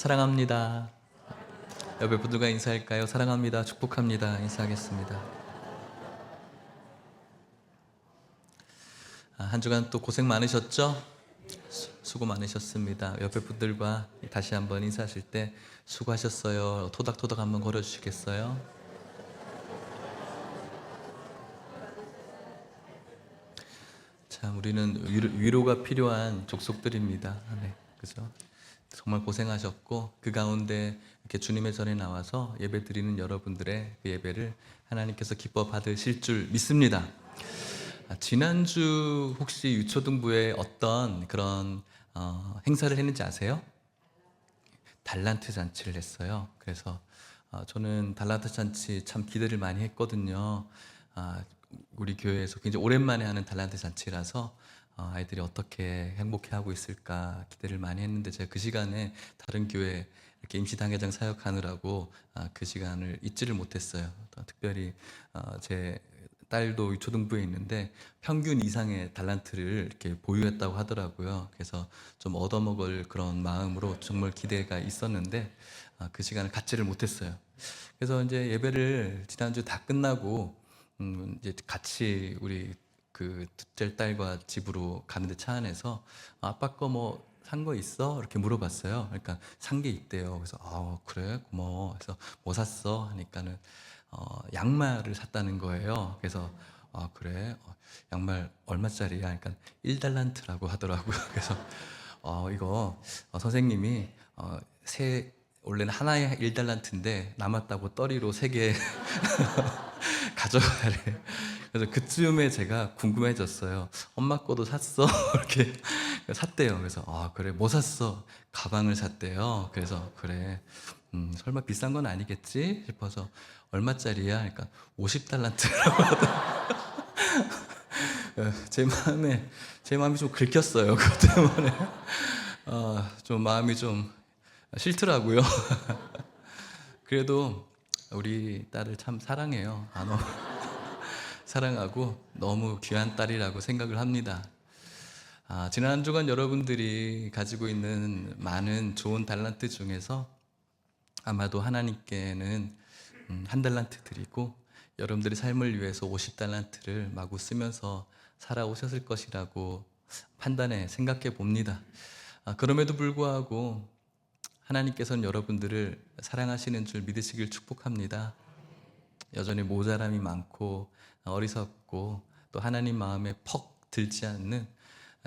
사랑합니다. 옆에 분들과 인사할까요? 사랑합니다. 축복합니다. 인사하겠습니다. 한 주간 또 고생 많으셨죠? 수고 많으셨습니다. 옆에 분들과 다시 한번 인사하실 때 수고하셨어요. 토닥토닥 한번 걸어주시겠어요? 참 우리는 위로가 필요한 족속들입니다. 네, 그죠? 정말 고생하셨고 그 가운데 이렇게 주님의 전에 나와서 예배 드리는 여러분들의 그 예배를 하나님께서 기뻐 받으실 줄 믿습니다. 지난주 혹시 유초등부에 어떤 그런 행사를 했는지 아세요? 달란트 잔치를 했어요. 그래서 저는 달란트 잔치 참 기대를 많이 했거든요. 우리 교회에서 굉장히 오랜만에 하는 달란트 잔치라서 아이들이 어떻게 행복해하고 있을까 기대를 많이 했는데 제가 그 시간에 다른 교회 이렇게 임시당회장 사역하느라고 그 시간을 잊지를 못했어요. 특별히 제 딸도 유초등부에 있는데 평균 이상의 달란트를 이렇게 보유했다고 하더라고요. 그래서 좀 얻어먹을 그런 마음으로 정말 기대가 있었는데 그 시간을 갖지를 못했어요. 그래서 이제 예배를 지난주 다 끝나고 이제 같이 우리 그 둘째 딸과 집으로 가는데 차 안에서 아빠 거 뭐 산 거 있어? 이렇게 물어봤어요. 그러니까 산 게 있대요. 그래서 그래 고마워. 그래서 뭐 샀어? 하니까는 양말을 샀다는 거예요. 그래서 그래 양말 얼마짜리야? 그러니까 1달란트라고 하더라고요. 그래서 이거 선생님이 원래는 하나에 1달란트인데 남았다고 떠리로 3개 가져가래. 그래서 그쯤에 제가 궁금해졌어요. 엄마 거도 샀어? 이렇게 샀대요. 그래서 그래 뭐 샀어? 가방을 샀대요. 그래서 그래 설마 비싼 건 아니겠지 싶어서 얼마짜리야? 그러니까 50달란트라고 제 마음이 좀 긁혔어요. 그것 때문에 좀 마음이 좀 싫더라고요. 그래도 우리 딸을 참 사랑해요. 사랑하고 너무 귀한 딸이라고 생각을 합니다. 지난 한 주간 여러분들이 가지고 있는 많은 좋은 달란트 중에서 아마도 하나님께는 1달란트 드리고 여러분들의 삶을 위해서 50달란트를 마구 쓰면서 살아오셨을 것이라고 판단해 생각해 봅니다. 그럼에도 불구하고 하나님께서는 여러분들을 사랑하시는 줄 믿으시길 축복합니다. 여전히 모자람이 많고 어리석고 또 하나님 마음에 퍽 들지 않는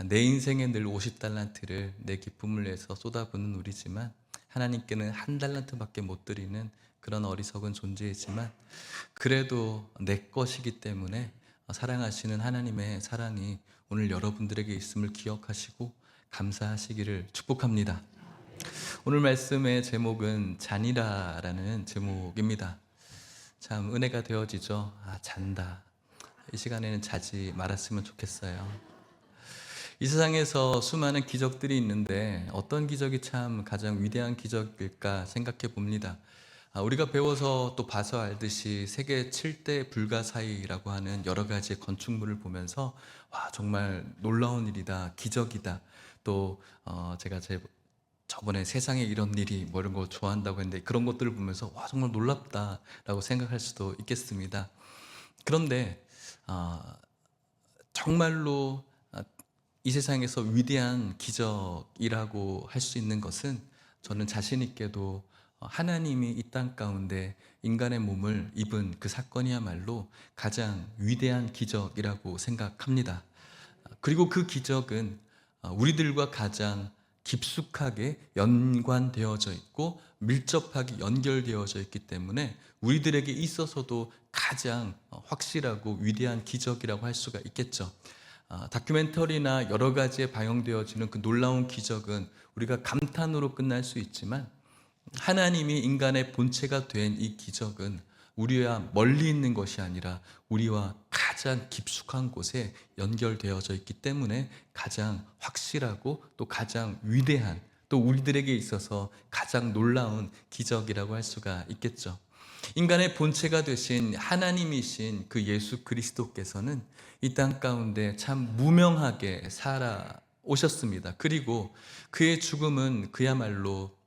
내 인생에 늘 50달란트를 내 기쁨을 위해서 쏟아붓는 우리지만 하나님께는 1달란트밖에 못 드리는 그런 어리석은 존재이지만 그래도 내 것이기 때문에 사랑하시는 하나님의 사랑이 오늘 여러분들에게 있음을 기억하시고 감사하시기를 축복합니다. 오늘 말씀의 제목은 잔이라라는 제목입니다. 참 은혜가 되어지죠. 잔다. 이 시간에는 자지 말았으면 좋겠어요. 이 세상에서 수많은 기적들이 있는데 어떤 기적이 참 가장 위대한 기적일까 생각해 봅니다. 우리가 배워서 또 봐서 알듯이 세계 7대 불가사의라고 하는 여러 가지의 건축물을 보면서 와 정말 놀라운 일이다, 기적이다. 또 제가 저번에 세상에 이런 일이 뭐 이런 거 좋아한다고 했는데 그런 것들을 보면서 와 정말 놀랍다라고 생각할 수도 있겠습니다. 그런데 정말로 이 세상에서 위대한 기적이라고 할 수 있는 것은 저는 자신 있게도 하나님이 이 땅 가운데 인간의 몸을 입은 그 사건이야말로 가장 위대한 기적이라고 생각합니다. 그리고 그 기적은 우리들과 가장 깊숙하게 연관되어져 있고 밀접하게 연결되어져 있기 때문에 우리들에게 있어서도 가장 확실하고 위대한 기적이라고 할 수가 있겠죠. 다큐멘터리나 여러 가지에 방영되어지는 그 놀라운 기적은 우리가 감탄으로 끝날 수 있지만 하나님이 인간의 본체가 된 이 기적은 우리와 멀리 있는 것이 아니라 우리와 가장 깊숙한 곳에 연결되어져 있기 때문에 가장 확실하고 또 가장 위대한 또 우리들에게 있어서 가장 놀라운 기적이라고 할 수가 있겠죠. 인간의 본체가 되신 하나님이신 그 예수 그리스도께서는 이 땅 가운데 참 무명하게 살아오셨습니다. 그리고 그의 죽음은 그야말로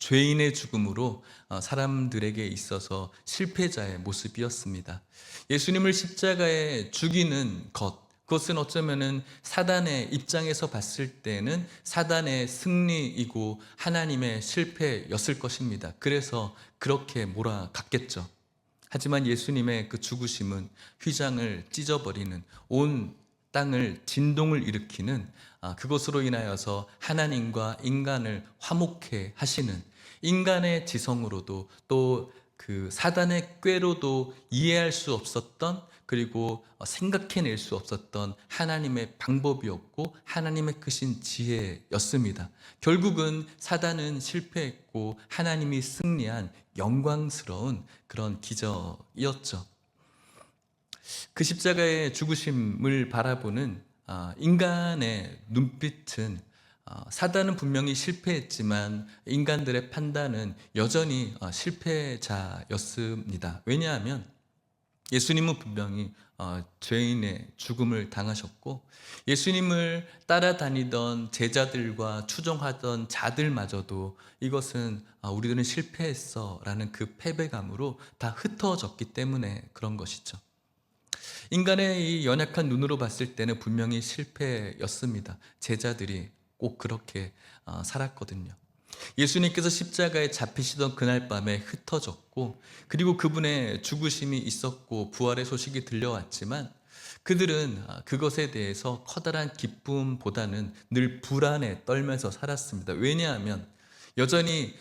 죄인의 죽음으로 사람들에게 있어서 실패자의 모습이었습니다. 예수님을 십자가에 죽이는 것, 그것은 어쩌면은 사단의 입장에서 봤을 때는 사단의 승리이고 하나님의 실패였을 것입니다. 그래서 그렇게 몰아갔겠죠. 하지만 예수님의 그 죽으심은 휘장을 찢어버리는, 온 땅을 진동을 일으키는, 그것으로 인하여서 하나님과 인간을 화목해 하시는, 인간의 지성으로도 또 그 사단의 꾀로도 이해할 수 없었던, 그리고 생각해낼 수 없었던 하나님의 방법이었고 하나님의 크신 지혜였습니다. 결국은 사단은 실패했고 하나님이 승리한 영광스러운 그런 기적이었죠. 그 십자가의 죽으심을 바라보는 인간의 눈빛은, 사단은 분명히 실패했지만 인간들의 판단은 여전히 실패자였습니다. 왜냐하면 예수님은 분명히 죄인의 죽음을 당하셨고, 예수님을 따라다니던 제자들과 추종하던 자들마저도 이것은 우리들은 실패했어 라는 그 패배감으로 다 흩어졌기 때문에 그런 것이죠. 인간의 이 연약한 눈으로 봤을 때는 분명히 실패였습니다. 제자들이 꼭 그렇게 살았거든요. 예수님께서 십자가에 잡히시던 그날 밤에 흩어졌고, 그리고 그분의 죽으심이 있었고 부활의 소식이 들려왔지만 그들은 그것에 대해서 커다란 기쁨보다는 늘 불안에 떨면서 살았습니다. 왜냐하면 여전히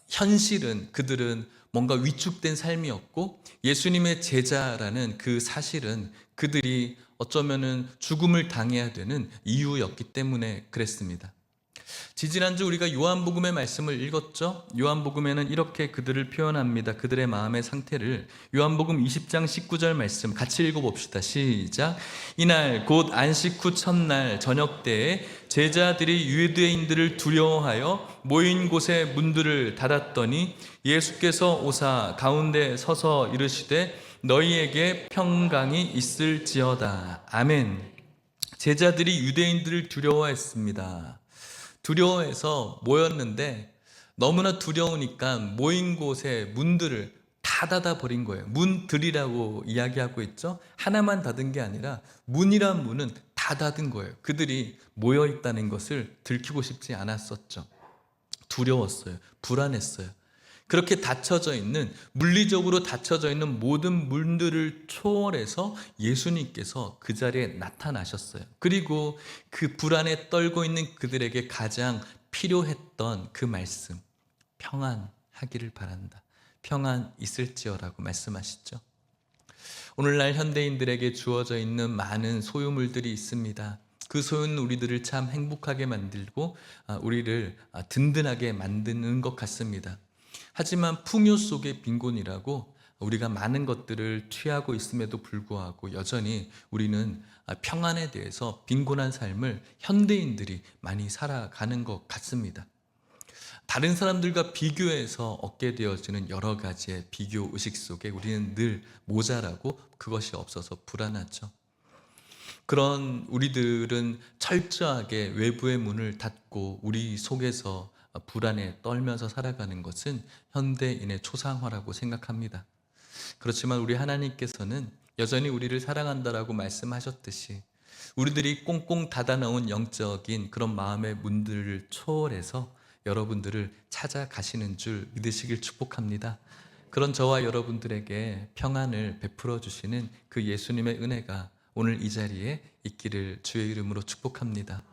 현실은, 그들은 뭔가 위축된 삶이었고, 예수님의 제자라는 그 사실은 그들이 어쩌면은 죽음을 당해야 되는 이유였기 때문에 그랬습니다. 지지난주 우리가 요한복음의 말씀을 읽었죠. 요한복음에는 이렇게 그들을 표현합니다. 그들의 마음의 상태를. 요한복음 20장 19절 말씀 같이 읽어봅시다. 시작. 이날 곧 안식 후 첫날 저녁 때에 제자들이 유대인들을 두려워하여 모인 곳에 문들을 닫았더니 예수께서 오사 가운데 서서 이르시되 너희에게 평강이 있을지어다. 아멘. 제자들이 유대인들을 두려워했습니다. 두려워해서 모였는데 너무나 두려우니까 모인 곳에 문들을 다 닫아버린 거예요. 문들이라고 이야기하고 있죠. 하나만 닫은 게 아니라 문이란 문은 다 닫은 거예요. 그들이 모여있다는 것을 들키고 싶지 않았었죠. 두려웠어요. 불안했어요. 그렇게 닫혀져 있는, 물리적으로 닫혀져 있는 모든 문들을 초월해서 예수님께서 그 자리에 나타나셨어요. 그리고 그 불안에 떨고 있는 그들에게 가장 필요했던 그 말씀, 평안하기를 바란다. 평안 있을지어라고 말씀하시죠. 오늘날 현대인들에게 주어져 있는 많은 소유물들이 있습니다. 그 소유는 우리들을 참 행복하게 만들고 우리를 든든하게 만드는 것 같습니다. 하지만 풍요 속의 빈곤이라고, 우리가 많은 것들을 취하고 있음에도 불구하고 여전히 우리는 평안에 대해서 빈곤한 삶을 현대인들이 많이 살아가는 것 같습니다. 다른 사람들과 비교해서 얻게 되어지는 여러 가지의 비교 의식 속에 우리는 늘 모자라고 그것이 없어서 불안하죠. 그런 우리들은 철저하게 외부의 문을 닫고 우리 속에서 불안에 떨면서 살아가는 것은 현대인의 초상화라고 생각합니다. 그렇지만 우리 하나님께서는 여전히 우리를 사랑한다라고 말씀하셨듯이 우리들이 꽁꽁 닫아놓은 영적인 그런 마음의 문들을 초월해서 여러분들을 찾아가시는 줄 믿으시길 축복합니다. 그런 저와 여러분들에게 평안을 베풀어 주시는 그 예수님의 은혜가 오늘 이 자리에 있기를 주의 이름으로 축복합니다.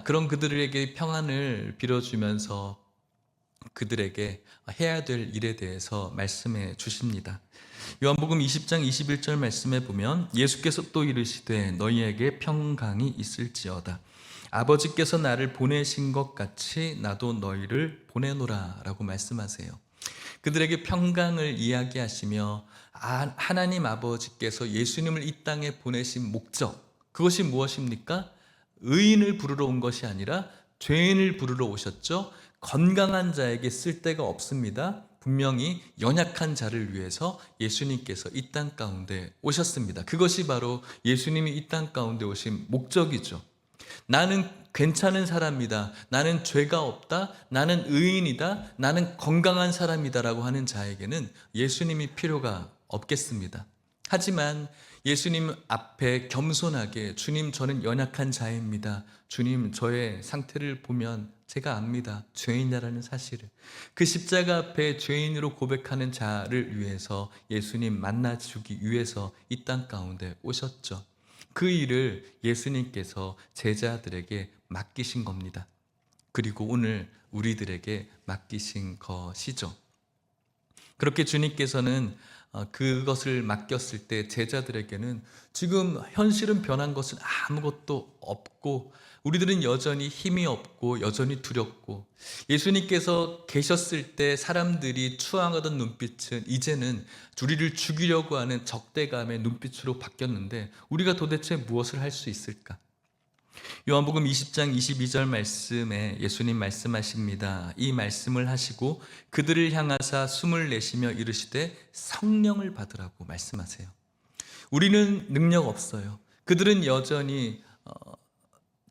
그런 그들에게 평안을 빌어주면서 그들에게 해야 될 일에 대해서 말씀해 주십니다. 요한복음 20장 21절 말씀에 보면 예수께서 또 이르시되 너희에게 평강이 있을지어다. 아버지께서 나를 보내신 것 같이 나도 너희를 보내노라 라고 말씀하세요. 그들에게 평강을 이야기하시며 하나님 아버지께서 예수님을 이 땅에 보내신 목적, 그것이 무엇입니까? 의인을 부르러 온 것이 아니라 죄인을 부르러 오셨죠. 건강한 자에게 쓸 데가 없습니다. 분명히 연약한 자를 위해서 예수님께서 이 땅 가운데 오셨습니다. 그것이 바로 예수님이 이 땅 가운데 오신 목적이죠. 나는 괜찮은 사람이다, 나는 죄가 없다, 나는 의인이다, 나는 건강한 사람이다 라고 하는 자에게는 예수님이 필요가 없겠습니다. 하지만 예수님 앞에 겸손하게, 주님 저는 연약한 자입니다, 주님 저의 상태를 보면 제가 압니다, 죄인이라는 사실을, 그 십자가 앞에 죄인으로 고백하는 자를 위해서 예수님 만나주기 위해서 이 땅 가운데 오셨죠. 그 일을 예수님께서 제자들에게 맡기신 겁니다. 그리고 오늘 우리들에게 맡기신 것이죠. 그렇게 주님께서는 그것을 맡겼을 때 제자들에게는 지금 현실은 변한 것은 아무것도 없고, 우리들은 여전히 힘이 없고 여전히 두렵고, 예수님께서 계셨을 때 사람들이 추앙하던 눈빛은 이제는 우리를 죽이려고 하는 적대감의 눈빛으로 바뀌었는데 우리가 도대체 무엇을 할 수 있을까? 요한복음 20장 22절 말씀에 예수님 말씀하십니다. 이 말씀을 하시고 그들을 향하사 숨을 내쉬며 이르시되 성령을 받으라고 말씀하세요. 우리는 능력 없어요. 그들은 여전히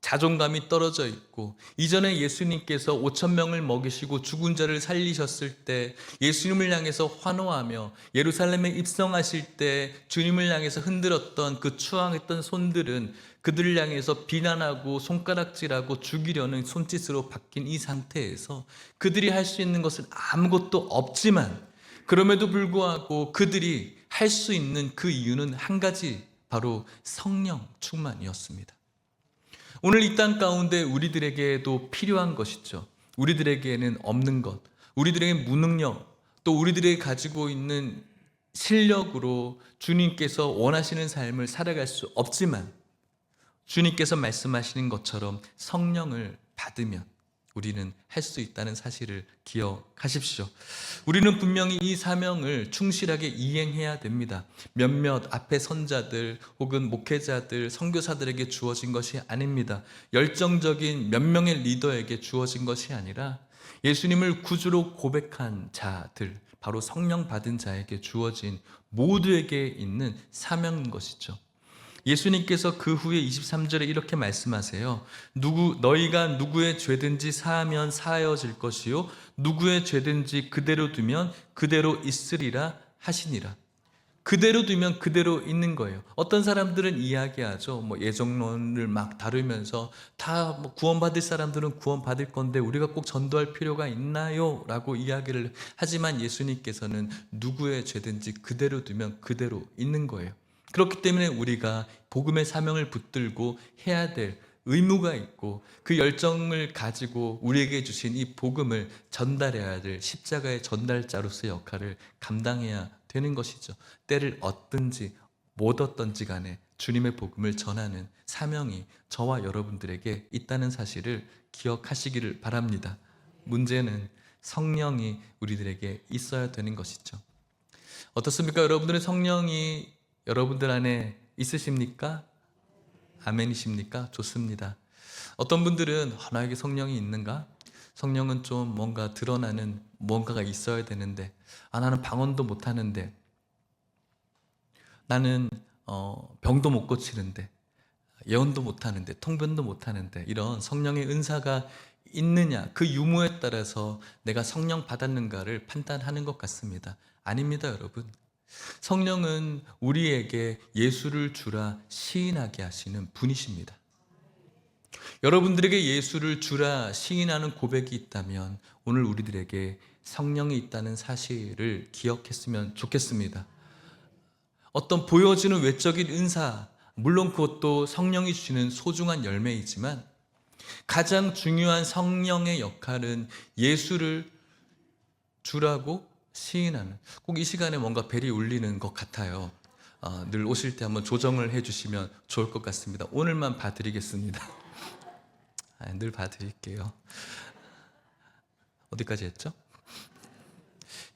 자존감이 떨어져 있고, 이전에 예수님께서 5천 명을 먹이시고 죽은 자를 살리셨을 때 예수님을 향해서 환호하며 예루살렘에 입성하실 때 주님을 향해서 흔들었던 그 추앙했던 손들은 그들을 향해서 비난하고 손가락질하고 죽이려는 손짓으로 바뀐 이 상태에서 그들이 할 수 있는 것은 아무것도 없지만, 그럼에도 불구하고 그들이 할 수 있는 그 이유는 한 가지, 바로 성령 충만이었습니다. 오늘 이 땅 가운데 우리들에게도 필요한 것이죠. 우리들에게는 없는 것, 우리들에게 무능력, 또 우리들이 가지고 있는 실력으로 주님께서 원하시는 삶을 살아갈 수 없지만, 주님께서 말씀하시는 것처럼 성령을 받으면 우리는 할 수 있다는 사실을 기억하십시오. 우리는 분명히 이 사명을 충실하게 이행해야 됩니다. 몇몇 앞에 선자들 혹은 목회자들, 선교사들에게 주어진 것이 아닙니다. 열정적인 몇 명의 리더에게 주어진 것이 아니라 예수님을 구주로 고백한 자들, 바로 성령 받은 자에게 주어진 모두에게 있는 사명인 것이죠. 예수님께서 그 후에 23절에 이렇게 말씀하세요. 너희가 누구의 죄든지 사하면 사하여질 것이요 누구의 죄든지 그대로 두면 그대로 있으리라 하시니라. 그대로 두면 그대로 있는 거예요. 어떤 사람들은 이야기하죠. 예정론을 막 다루면서 다 구원받을 사람들은 구원받을 건데 우리가 꼭 전도할 필요가 있나요? 라고 이야기를 하지만 예수님께서는 누구의 죄든지 그대로 두면 그대로 있는 거예요. 그렇기 때문에 우리가 복음의 사명을 붙들고 해야 될 의무가 있고, 그 열정을 가지고 우리에게 주신 이 복음을 전달해야 될 십자가의 전달자로서의 역할을 감당해야 되는 것이죠. 때를 얻든지 못 얻든지 간에 주님의 복음을 전하는 사명이 저와 여러분들에게 있다는 사실을 기억하시기를 바랍니다. 문제는 성령이 우리들에게 있어야 되는 것이죠. 어떻습니까? 여러분들의 성령이 여러분들 안에 있으십니까? 아멘이십니까? 좋습니다. 어떤 분들은 나에게 성령이 있는가? 성령은 좀 뭔가 드러나는 뭔가가 있어야 되는데, 나는 방언도 못하는데, 나는 병도 못 고치는데, 예언도 못하는데, 통변도 못하는데, 이런 성령의 은사가 있느냐, 그 유무에 따라서 내가 성령 받았는가를 판단하는 것 같습니다. 아닙니다, 여러분. 성령은 우리에게 예수를 주라 시인하게 하시는 분이십니다. 여러분들에게 예수를 주라 시인하는 고백이 있다면 오늘 우리들에게 성령이 있다는 사실을 기억했으면 좋겠습니다. 어떤 보여지는 외적인 은사, 물론 그것도 성령이 주시는 소중한 열매이지만 가장 중요한 성령의 역할은 예수를 주라고 시인하는, 꼭 이 시간에 뭔가 벨이 울리는 것 같아요. 늘 오실 때 한번 조정을 해주시면 좋을 것 같습니다. 오늘만 봐드리겠습니다. 늘 봐드릴게요. 어디까지 했죠?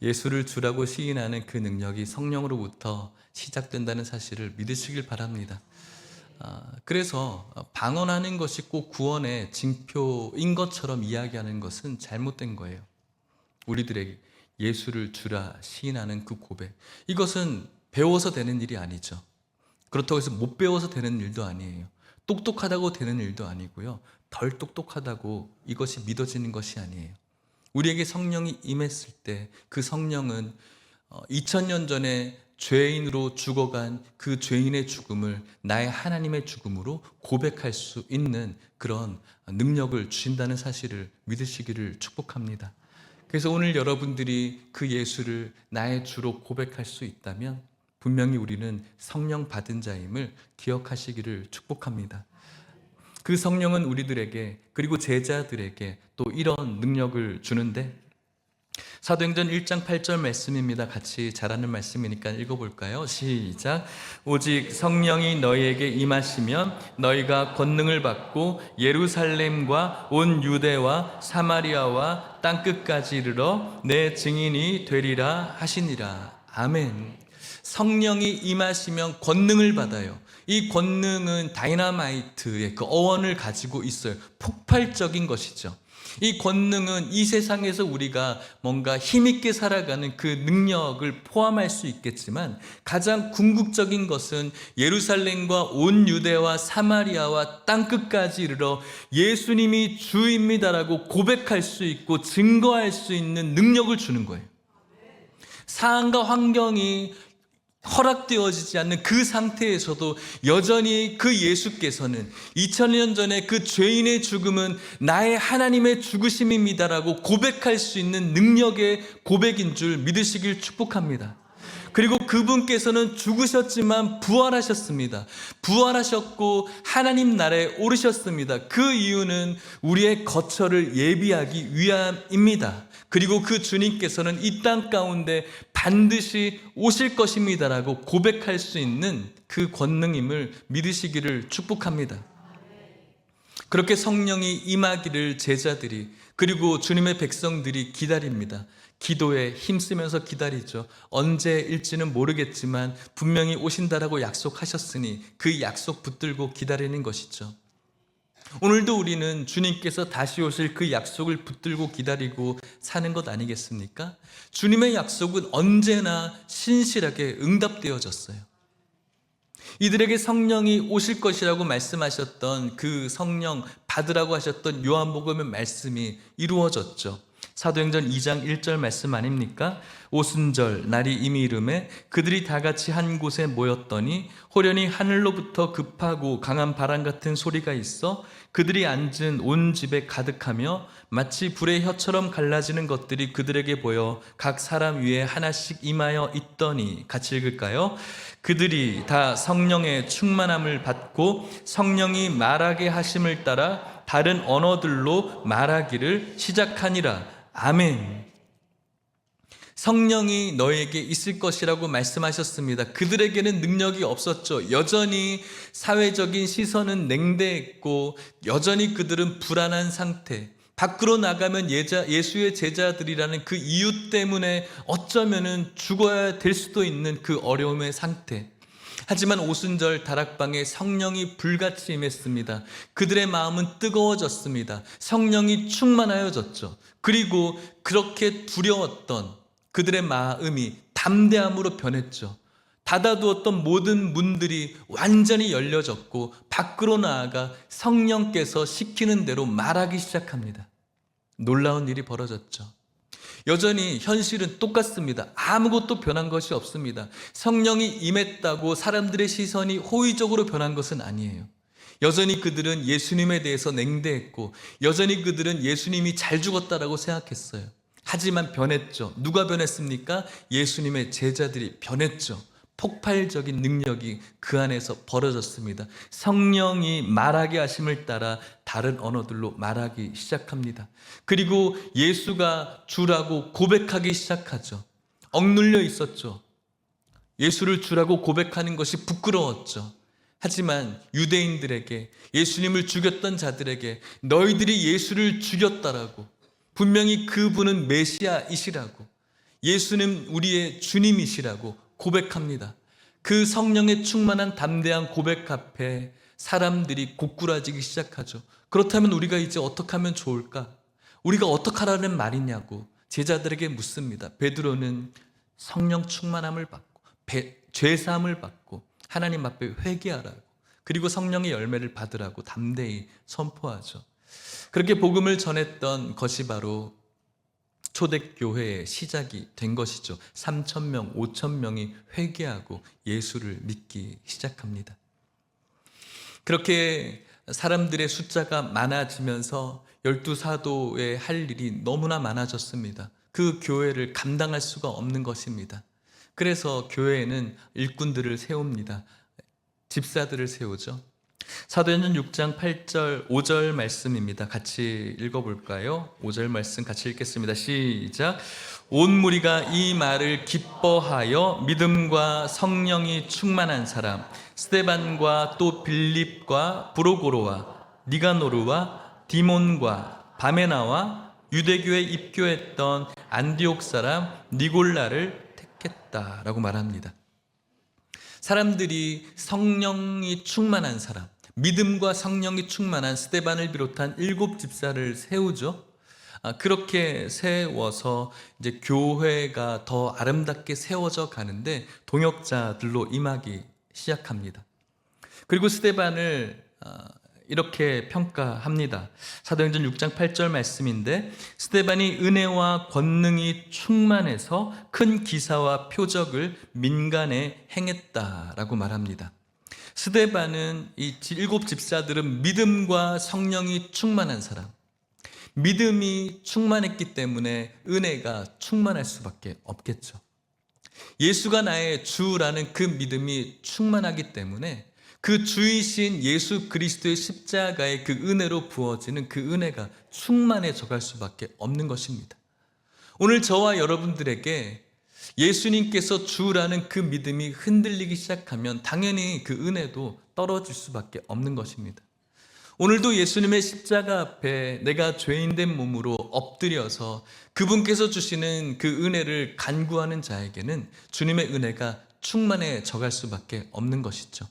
예수를 주라고 시인하는 그 능력이 성령으로부터 시작된다는 사실을 믿으시길 바랍니다. 그래서 방언하는 것이 꼭 구원의 징표인 것처럼 이야기하는 것은 잘못된 거예요. 우리들에게 예수를 주라 시인하는 그 고백, 이것은 배워서 되는 일이 아니죠. 그렇다고 해서 못 배워서 되는 일도 아니에요. 똑똑하다고 되는 일도 아니고요. 덜 똑똑하다고 이것이 믿어지는 것이 아니에요. 우리에게 성령이 임했을 때 그 성령은 2000년 전에 죄인으로 죽어간 그 죄인의 죽음을 나의 하나님의 죽음으로 고백할 수 있는 그런 능력을 주신다는 사실을 믿으시기를 축복합니다. 그래서 오늘 여러분들이 그 예수를 나의 주로 고백할 수 있다면 분명히 우리는 성령 받은 자임을 기억하시기를 축복합니다. 그 성령은 우리들에게 그리고 제자들에게 또 이런 능력을 주는데, 사도행전 1장 8절 말씀입니다. 같이 잘하는 말씀이니까 읽어볼까요? 시작. 오직 성령이 너희에게 임하시면 너희가 권능을 받고 예루살렘과 온 유대와 사마리아와 땅끝까지 이르러 내 증인이 되리라 하시니라. 아멘. 성령이 임하시면 권능을 받아요. 이 권능은 다이너마이트의 그 어원을 가지고 있어요. 폭발적인 것이죠. 이 권능은 이 세상에서 우리가 뭔가 힘있게 살아가는 그 능력을 포함할 수 있겠지만, 가장 궁극적인 것은 예루살렘과 온 유대와 사마리아와 땅끝까지 이르러 예수님이 주입니다라고 고백할 수 있고 증거할 수 있는 능력을 주는 거예요. 상황과 환경이 허락되어지지 않는 그 상태에서도 여전히 그 예수께서는 2000년 전에 그 죄인의 죽음은 나의 하나님의 죽으심입니다라고 고백할 수 있는 능력의 고백인 줄 믿으시길 축복합니다. 그리고 그분께서는 죽으셨지만 부활하셨습니다. 부활하셨고 하나님 나라에 오르셨습니다. 그 이유는 우리의 거처를 예비하기 위함입니다. 그리고 그 주님께서는 이 땅 가운데 반드시 오실 것입니다라고 고백할 수 있는 그 권능임을 믿으시기를 축복합니다. 그렇게 성령이 임하기를 제자들이 그리고 주님의 백성들이 기다립니다. 기도에 힘쓰면서 기다리죠. 언제일지는 모르겠지만 분명히 오신다라고 약속하셨으니 그 약속 붙들고 기다리는 것이죠. 오늘도 우리는 주님께서 다시 오실 그 약속을 붙들고 기다리고 사는 것 아니겠습니까? 주님의 약속은 언제나 신실하게 응답되어졌어요. 이들에게 성령이 오실 것이라고 말씀하셨던 그 성령 받으라고 하셨던 요한복음의 말씀이 이루어졌죠. 사도행전 2장 1절 말씀 아닙니까? 오순절 날이 이미 이르매 그들이 다 같이 한 곳에 모였더니 호련히 하늘로부터 급하고 강한 바람 같은 소리가 있어 그들이 앉은 온 집에 가득하며 마치 불의 혀처럼 갈라지는 것들이 그들에게 보여 각 사람 위에 하나씩 임하여 있더니. 같이 읽을까요? 그들이 다 성령의 충만함을 받고 성령이 말하게 하심을 따라 다른 언어들로 말하기를 시작하니라. 아멘. 성령이 너에게 있을 것이라고 말씀하셨습니다. 그들에게는 능력이 없었죠. 여전히 사회적인 시선은 냉대했고 여전히 그들은 불안한 상태. 밖으로 나가면 예수의 제자들이라는 그 이유 때문에 어쩌면은 죽어야 될 수도 있는 그 어려움의 상태. 하지만 오순절 다락방에 성령이 불같이 임했습니다. 그들의 마음은 뜨거워졌습니다. 성령이 충만하여졌죠. 그리고 그렇게 두려웠던 그들의 마음이 담대함으로 변했죠. 닫아두었던 모든 문들이 완전히 열려졌고 밖으로 나아가 성령께서 시키는 대로 말하기 시작합니다. 놀라운 일이 벌어졌죠. 여전히 현실은 똑같습니다. 아무것도 변한 것이 없습니다. 성령이 임했다고 사람들의 시선이 호의적으로 변한 것은 아니에요. 여전히 그들은 예수님에 대해서 냉대했고 여전히 그들은 예수님이 잘 죽었다라고 생각했어요. 하지만 변했죠. 누가 변했습니까? 예수님의 제자들이 변했죠. 폭발적인 능력이 그 안에서 벌어졌습니다. 성령이 말하게 하심을 따라 다른 언어들로 말하기 시작합니다. 그리고 예수가 주라고 고백하기 시작하죠. 억눌려 있었죠. 예수를 주라고 고백하는 것이 부끄러웠죠. 하지만 유대인들에게, 예수님을 죽였던 자들에게 너희들이 예수를 죽였다라고, 분명히 그분은 메시아이시라고, 예수는 우리의 주님이시라고 고백합니다. 그 성령의 충만한 담대한 고백 앞에 사람들이 고꾸라지기 시작하죠. 그렇다면 우리가 이제 어떻게 하면 좋을까? 우리가 어떻게 하라는 말이냐고 제자들에게 묻습니다. 베드로는 성령 충만함을 받고 죄사함을 받고 하나님 앞에 회개하라고, 그리고 성령의 열매를 받으라고 담대히 선포하죠. 그렇게 복음을 전했던 것이 바로 초대교회의 시작이 된 것이죠. 3,000명, 5,000명이 회개하고 예수를 믿기 시작합니다. 그렇게 사람들의 숫자가 많아지면서 12사도의 할 일이 너무나 많아졌습니다. 그 교회를 감당할 수가 없는 것입니다. 그래서 교회에는 일꾼들을 세웁니다. 집사들을 세우죠. 사도행전 6장 8절 5절 말씀입니다. 같이 읽어볼까요? 5절 말씀 같이 읽겠습니다. 시작. 온 무리가 이 말을 기뻐하여 믿음과 성령이 충만한 사람 스데반과 또 빌립과 브로고로와 니가노르와 디몬과 바메나와 유대교에 입교했던 안디옥 사람 니골라를 택했다라고 말합니다. 사람들이 성령이 충만한 사람, 믿음과 성령이 충만한 스데반을 비롯한 7 집사를 세우죠. 그렇게 세워서 이제 교회가 더 아름답게 세워져 가는데 동역자들로 임하기 시작합니다. 그리고 스데반을 이렇게 평가합니다. 사도행전 6장 8절 말씀인데 스데반이 은혜와 권능이 충만해서 큰 기사와 표적을 민간에 행했다라고 말합니다. 스데반은 이 7 집사들은 믿음과 성령이 충만한 사람, 믿음이 충만했기 때문에 은혜가 충만할 수밖에 없겠죠. 예수가 나의 주라는 그 믿음이 충만하기 때문에 그 주이신 예수 그리스도의 십자가의 그 은혜로 부어지는 그 은혜가 충만해져 갈 수밖에 없는 것입니다. 오늘 저와 여러분들에게 예수님께서 주라는 그 믿음이 흔들리기 시작하면 당연히 그 은혜도 떨어질 수밖에 없는 것입니다. 오늘도 예수님의 십자가 앞에 내가 죄인된 몸으로 엎드려서 그분께서 주시는 그 은혜를 간구하는 자에게는 주님의 은혜가 충만해져 갈 수밖에 없는 것이죠.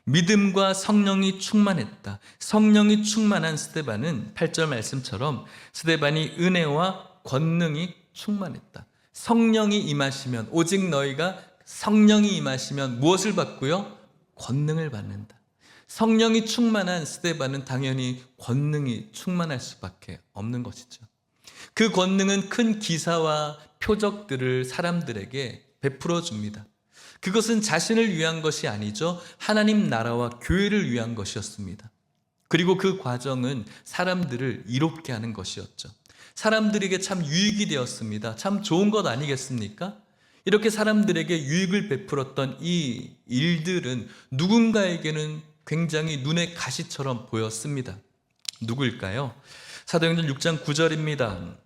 믿음과 성령이 충만했다. 성령이 충만한 스데반은 8절 말씀처럼 스데반이 은혜와 권능이 충만했다. 성령이 임하시면, 오직 너희가 성령이 임하시면 무엇을 받고요? 권능을 받는다. 성령이 충만한 스데반은 당연히 권능이 충만할 수밖에 없는 것이죠. 그 권능은 큰 기사와 표적들을 사람들에게 베풀어 줍니다. 그것은 자신을 위한 것이 아니죠. 하나님 나라와 교회를 위한 것이었습니다. 그리고 그 과정은 사람들을 이롭게 하는 것이었죠. 사람들에게 참 유익이 되었습니다. 참 좋은 것 아니겠습니까? 이렇게 사람들에게 유익을 베풀었던 이 일들은 누군가에게는 굉장히 눈의 가시처럼 보였습니다. 누구일까요? 사도행전 6장 9절입니다.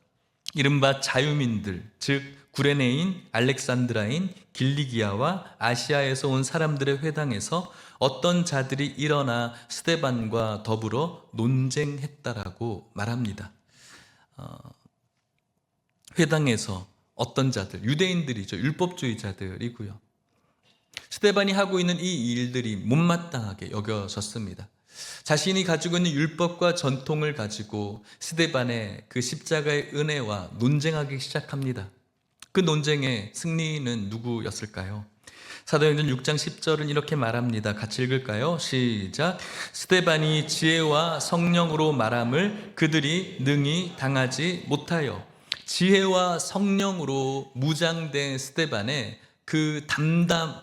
이른바 자유민들, 즉 구레네인, 알렉산드라인, 길리기아와 아시아에서 온 사람들의 회당에서 어떤 자들이 일어나 스데반과 더불어 논쟁했다라고 말합니다. 회당에서 어떤 자들, 유대인들이죠. 율법주의자들이고요. 스데반이 하고 있는 이 일들이 못마땅하게 여겨졌습니다. 자신이 가지고 있는 율법과 전통을 가지고 스데반의 그 십자가의 은혜와 논쟁하기 시작합니다. 그 논쟁의 승리는 누구였을까요? 사도행전 6장 10절은 이렇게 말합니다. 같이 읽을까요? 시작. 스데반이 지혜와 성령으로 말함을 그들이 능히 당하지 못하여. 지혜와 성령으로 무장된 스데반의 그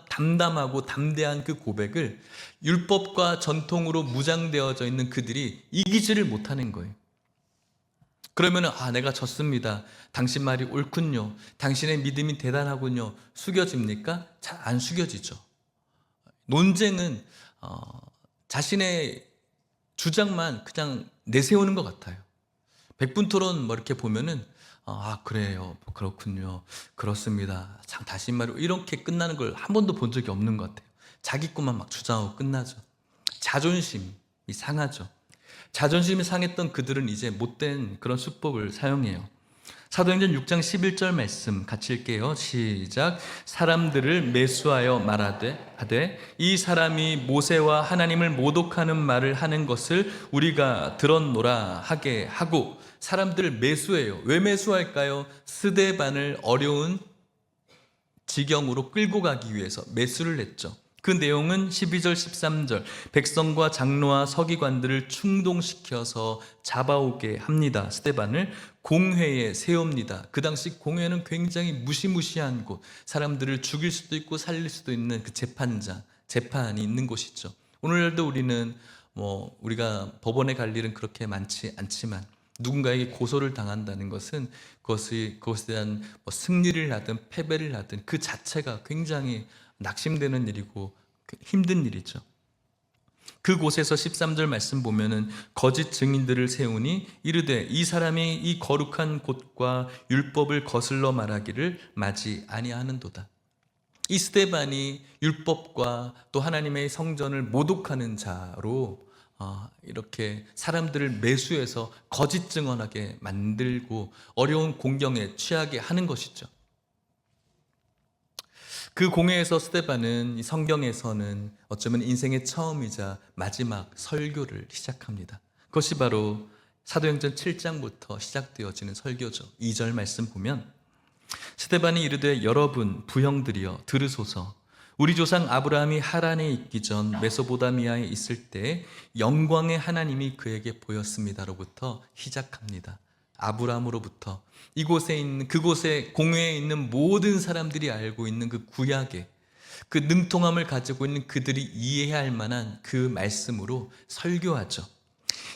담담하고 담대한 그 고백을 율법과 전통으로 무장되어져 있는 그들이 이기지를 못하는 거예요. 그러면은 내가 졌습니다. 당신 말이 옳군요. 당신의 믿음이 대단하군요. 숙여집니까? 잘 안 숙여지죠. 논쟁은 자신의 주장만 그냥 내세우는 것 같아요. 백분토론 이렇게 보면은 그래요, 그렇군요, 그렇습니다, 참 다시 말해 이렇게 끝나는 걸 한 번도 본 적이 없는 것 같아요. 자기 것만 막 주장하고 끝나죠. 자존심이 상하죠. 자존심이 상했던 그들은 이제 못된 그런 수법을 사용해요. 사도행전 6장 11절 말씀 같이 읽게요. 시작. 사람들을 매수하여 말하되 이 사람이 모세와 하나님을 모독하는 말을 하는 것을 우리가 들었노라 하게 하고. 사람들을 매수해요. 왜 매수할까요? 스데반을 어려운 지경으로 끌고 가기 위해서 매수를 했죠. 그 내용은 12절 13절 백성과 장로와 서기관들을 충동시켜서 잡아오게 합니다. 스데반을 공회에 세웁니다. 그 당시 공회는 굉장히 무시무시한 곳, 사람들을 죽일 수도 있고 살릴 수도 있는 그 재판이 있는 곳이죠. 오늘날도 우리는 우리가 법원에 갈 일은 그렇게 많지 않지만 누군가에게 고소를 당한다는 것은 그것에 대한 승리를 하든 패배를 하든 그 자체가 굉장히 낙심되는 일이고 힘든 일이죠. 그곳에서 13절 말씀 보면은 거짓 증인들을 세우니 이르되 이 사람이 이 거룩한 곳과 율법을 거슬러 말하기를 마지 아니하는도다. 이 스데반이 율법과 또 하나님의 성전을 모독하는 자로 이렇게 사람들을 매수해서 거짓 증언하게 만들고 어려운 공경에 취하게 하는 것이죠. 그 공회에서 스데반은 성경에서는 어쩌면 인생의 처음이자 마지막 설교를 시작합니다. 그것이 바로 사도행전 7장부터 시작되어지는 설교죠. 2절 말씀 보면 스데반이 이르되 여러분 부형들이여 들으소서. 우리 조상 아브라함이 하란에 있기 전 메소포다미아에 있을 때 영광의 하나님이 그에게 보였습니다로부터 시작합니다. 아브라함으로부터 그곳에 공회에 있는 모든 사람들이 알고 있는 그 구약의 그 능통함을 가지고 있는 그들이 이해할 만한 그 말씀으로 설교하죠.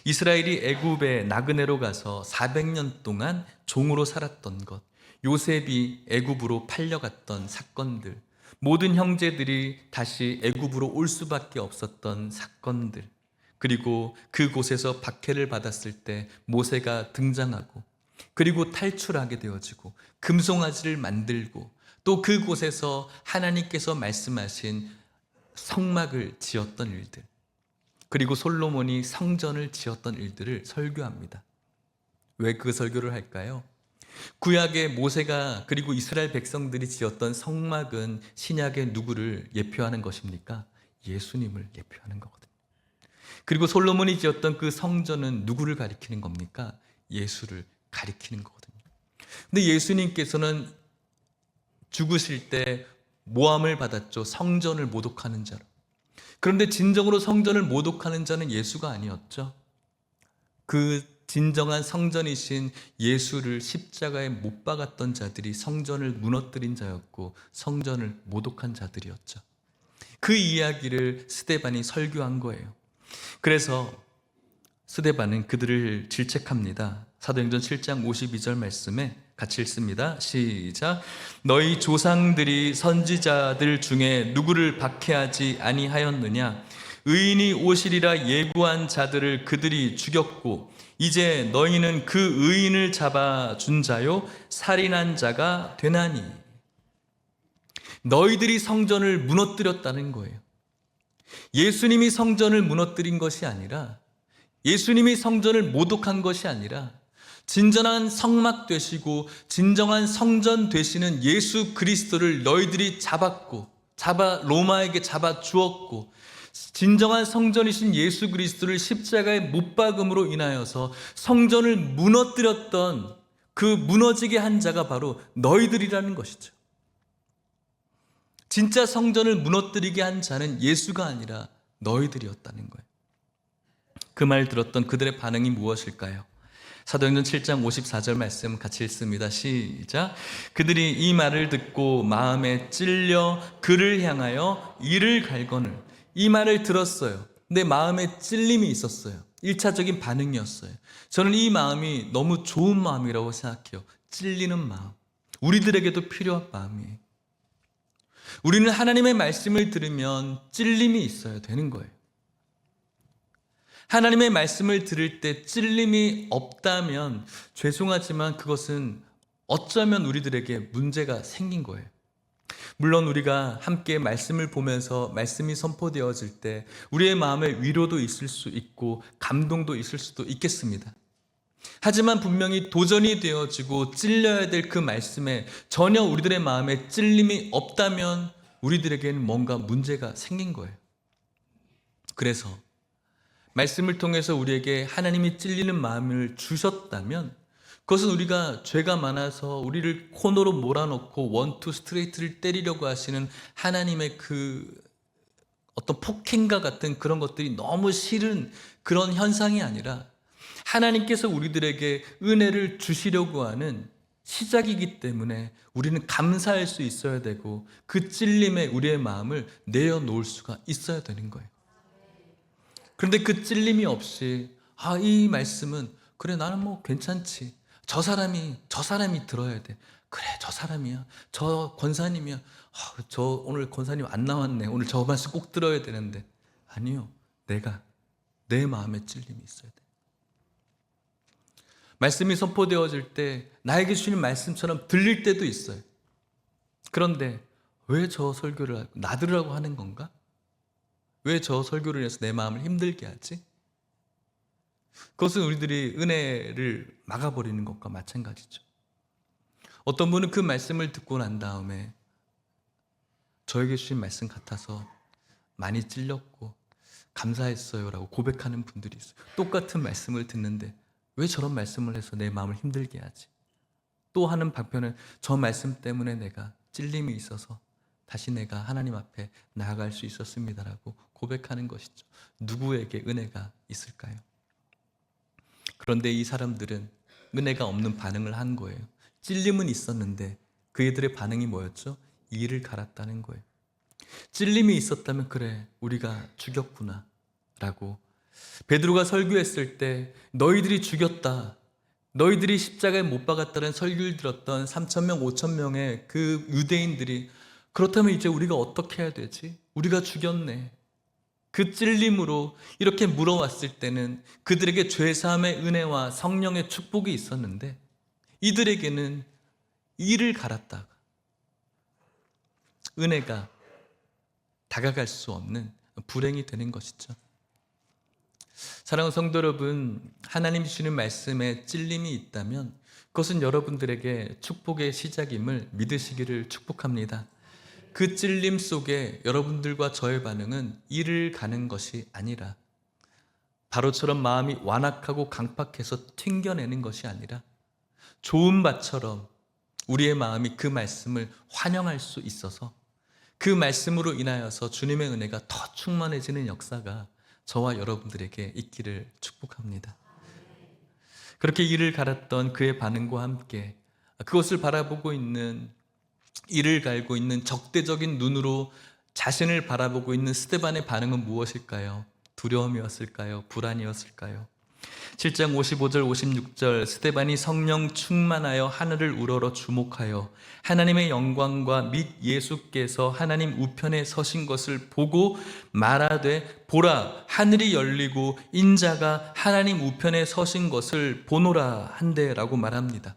이스라엘이 애굽의 나그네로 가서 400년 동안 종으로 살았던 것, 요셉이 애굽으로 팔려갔던 사건들, 모든 형제들이 다시 애굽으로 올 수밖에 없었던 사건들, 그리고 그곳에서 박해를 받았을 때 모세가 등장하고 그리고 탈출하게 되어지고 금송아지를 만들고 또 그곳에서 하나님께서 말씀하신 성막을 지었던 일들, 그리고 솔로몬이 성전을 지었던 일들을 설교합니다. 왜 그 설교를 할까요? 구약의 모세가 그리고 이스라엘 백성들이 지었던 성막은 신약의 누구를 예표하는 것입니까? 예수님을 예표하는 거거든요. 그리고 솔로몬이 지었던 그 성전은 누구를 가리키는 겁니까? 예수를 가리키는 거거든요. 근데 예수님께서는 죽으실 때 모함을 받았죠. 성전을 모독하는 자로. 그런데 진정으로 성전을 모독하는 자는 예수가 아니었죠. 그 진정한 성전이신 예수를 십자가에 못 박았던 자들이 성전을 무너뜨린 자였고 성전을 모독한 자들이었죠. 그 이야기를 스데반이 설교한 거예요. 그래서 스데반은 그들을 질책합니다. 사도행전 7장 52절 말씀에 같이 읽습니다. 시작. 너희 조상들이 선지자들 중에 누구를 박해하지 아니하였느냐? 의인이 오시리라 예고한 자들을 그들이 죽였고 이제 너희는 그 의인을 잡아준 자요 살인한 자가 되나니. 너희들이 성전을 무너뜨렸다는 거예요. 예수님이 성전을 무너뜨린 것이 아니라, 예수님이 성전을 모독한 것이 아니라 진정한 성막 되시고 진정한 성전 되시는 예수 그리스도를 너희들이 로마에게 잡아 주었고 진정한 성전이신 예수 그리스도를 십자가에 못 박음으로 인하여서 성전을 무너뜨렸던 그 무너지게 한 자가 바로 너희들이라는 것이죠. 진짜 성전을 무너뜨리게 한 자는 예수가 아니라 너희들이었다는 거예요. 그 말 들었던 그들의 반응이 무엇일까요? 사도행전 7장 54절 말씀 같이 읽습니다. 시작. 그들이 이 말을 듣고 마음에 찔려 그를 향하여 이를 갈거늘. 이 말을 들었어요. 내 마음에 찔림이 있었어요. 1차적인 반응이었어요. 저는 이 마음이 너무 좋은 마음이라고 생각해요. 찔리는 마음. 우리들에게도 필요한 마음이에요. 우리는 하나님의 말씀을 들으면 찔림이 있어야 되는 거예요. 하나님의 말씀을 들을 때 찔림이 없다면 죄송하지만 그것은 어쩌면 우리들에게 문제가 생긴 거예요. 물론 우리가 함께 말씀을 보면서 말씀이 선포되어질 때 우리의 마음에 위로도 있을 수 있고 감동도 있을 수도 있겠습니다. 하지만 분명히 도전이 되어지고 찔려야 될 그 말씀에 전혀 우리들의 마음에 찔림이 없다면 우리들에게는 뭔가 문제가 생긴 거예요. 그래서 말씀을 통해서 우리에게 하나님이 찔리는 마음을 주셨다면 그것은 우리가 죄가 많아서 우리를 코너로 몰아넣고 원투 스트레이트를 때리려고 하시는 하나님의 그 어떤 폭행과 같은 그런 것들이 너무 싫은 그런 현상이 아니라 하나님께서 우리들에게 은혜를 주시려고 하는 시작이기 때문에 우리는 감사할 수 있어야 되고 그 찔림에 우리의 마음을 내어놓을 수가 있어야 되는 거예요. 그런데 그 찔림이 없이 이 말씀은 그래 나는 뭐 괜찮지. 저 사람이 들어야 돼. 그래 저 사람이야. 저 권사님이야. 저 오늘 권사님 안 나왔네. 오늘 저 말씀 꼭 들어야 되는데. 아니요. 내 마음에 찔림이 있어야 돼. 말씀이 선포되어질 때 나에게 주시는 말씀처럼 들릴 때도 있어요. 그런데 왜 저 설교를 나들으라고 하는 건가? 왜 저 설교를 해서 내 마음을 힘들게 하지? 그것은 우리들이 은혜를 막아버리는 것과 마찬가지죠. 어떤 분은 그 말씀을 듣고 난 다음에 저에게 주신 말씀 같아서 많이 찔렸고 감사했어요 라고 고백하는 분들이 있어요. 똑같은 말씀을 듣는데 왜 저런 말씀을 해서 내 마음을 힘들게 하지? 또 하는 방편은 저 말씀 때문에 내가 찔림이 있어서 다시 내가 하나님 앞에 나아갈 수 있었습니다라고 고백하는 것이죠. 누구에게 은혜가 있을까요? 그런데 이 사람들은 은혜가 없는 반응을 한 거예요. 찔림은 있었는데 그들의 반응이 뭐였죠? 이를 갈았다는 거예요. 찔림이 있었다면 그래 우리가 죽였구나 라고 베드로가 설교했을 때 너희들이 죽였다, 너희들이 십자가에 못 박았다는 설교를 들었던 3,000명 5,000명의 그 유대인들이 그렇다면 이제 우리가 어떻게 해야 되지? 우리가 죽였네. 그 찔림으로 이렇게 물어왔을 때는 그들에게 죄사함의 은혜와 성령의 축복이 있었는데 이들에게는 이를 갈았다가 은혜가 다가갈 수 없는 불행이 되는 것이죠. 사랑하는 성도 여러분, 하나님 주시는 말씀에 찔림이 있다면 그것은 여러분들에게 축복의 시작임을 믿으시기를 축복합니다. 그 찔림 속에 여러분들과 저의 반응은 이를 가는 것이 아니라 바로처럼 마음이 완악하고 강팍해서 튕겨내는 것이 아니라 좋은 밭처럼 우리의 마음이 그 말씀을 환영할 수 있어서 그 말씀으로 인하여서 주님의 은혜가 더 충만해지는 역사가 저와 여러분들에게 있기를 축복합니다. 그렇게 이를 갈았던 그의 반응과 함께 그것을 바라보고 있는, 이를 갈고 있는 적대적인 눈으로 자신을 바라보고 있는 스데반의 반응은 무엇일까요? 두려움이었을까요? 불안이었을까요? 7장 55절 56절 스데반이 성령 충만하여 하늘을 우러러 주목하여 하나님의 영광과 및 예수께서 하나님 우편에 서신 것을 보고 말하되 보라 하늘이 열리고 인자가 하나님 우편에 서신 것을 보노라 한대라고 말합니다.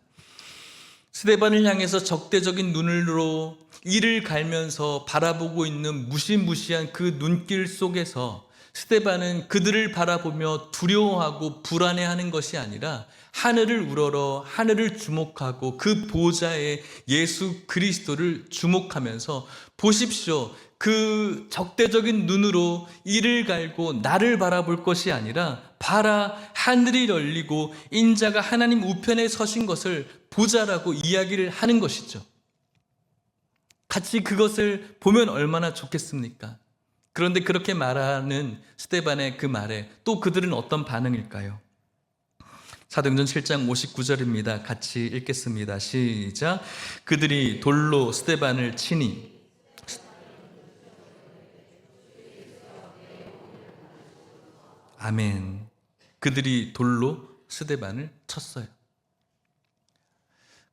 스데반을 향해서 적대적인 눈으로 이를 갈면서 바라보고 있는 무시무시한 그 눈길 속에서 스데반은 그들을 바라보며 두려워하고 불안해하는 것이 아니라 하늘을 우러러 하늘을 주목하고 그 보좌에 예수 그리스도를 주목하면서 보십시오. 그 적대적인 눈으로 이를 갈고 나를 바라볼 것이 아니라 봐라 하늘이 열리고 인자가 하나님 우편에 서신 것을 보자라고 이야기를 하는 것이죠. 같이 그것을 보면 얼마나 좋겠습니까? 그런데 그렇게 말하는 스데반의 그 말에 또 그들은 어떤 반응일까요? 사도행전 7장 59절입니다. 같이 읽겠습니다. 시작. 그들이 돌로 스데반을 치니 아멘. 그들이 돌로 스데반을 쳤어요.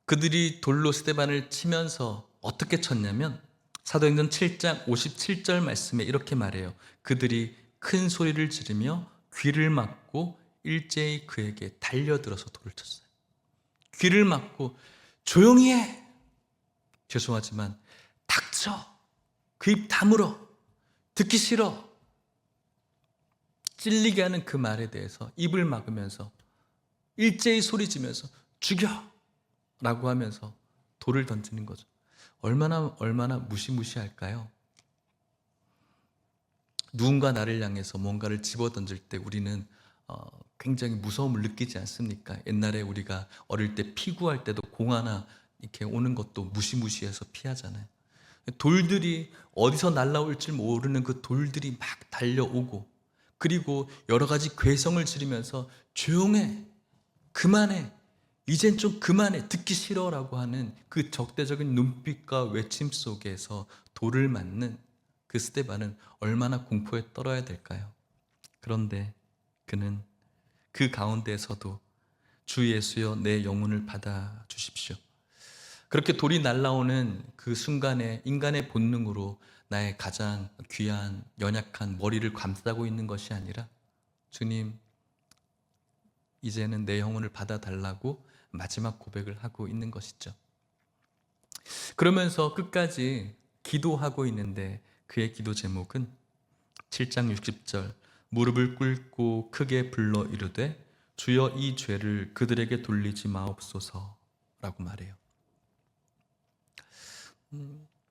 그들이 돌로 스데반을 치면서 어떻게 쳤냐면 사도행전 7장 57절 말씀에 이렇게 말해요. 그들이 큰 소리를 지르며 귀를 막고 일제히 그에게 달려들어서 돌을 쳤어요. 귀를 막고 조용히 해. 죄송하지만 닥쳐. 그 입 다물어. 듣기 싫어. 찔리게 하는 그 말에 대해서 입을 막으면서 일제히 소리지면서 죽여! 라고 하면서 돌을 던지는 거죠. 얼마나 무시무시할까요? 누군가 나를 향해서 뭔가를 집어던질 때 우리는 굉장히 무서움을 느끼지 않습니까? 옛날에 우리가 어릴 때 피구할 때도 공 하나 이렇게 오는 것도 무시무시해서 피하잖아요. 돌들이 어디서 날라올지 모르는 그 돌들이 막 달려오고, 그리고 여러 가지 괴성을 지르면서 조용해, 그만해, 이젠 좀 그만해, 듣기 싫어라고 하는 그 적대적인 눈빛과 외침 속에서 돌을 맞는 그 스데반은 얼마나 공포에 떨어야 될까요? 그런데 그는 그 가운데에서도 주 예수여 내 영혼을 받아 주십시오, 그렇게 돌이 날라오는 그 순간에 인간의 본능으로 나의 가장 귀한 연약한 머리를 감싸고 있는 것이 아니라, 주님 이제는 내 영혼을 받아달라고 마지막 고백을 하고 있는 것이죠. 그러면서 끝까지 기도하고 있는데, 그의 기도 제목은 7장 60절 무릎을 꿇고 크게 불러 이르되 주여 이 죄를 그들에게 돌리지 마옵소서 라고 말해요.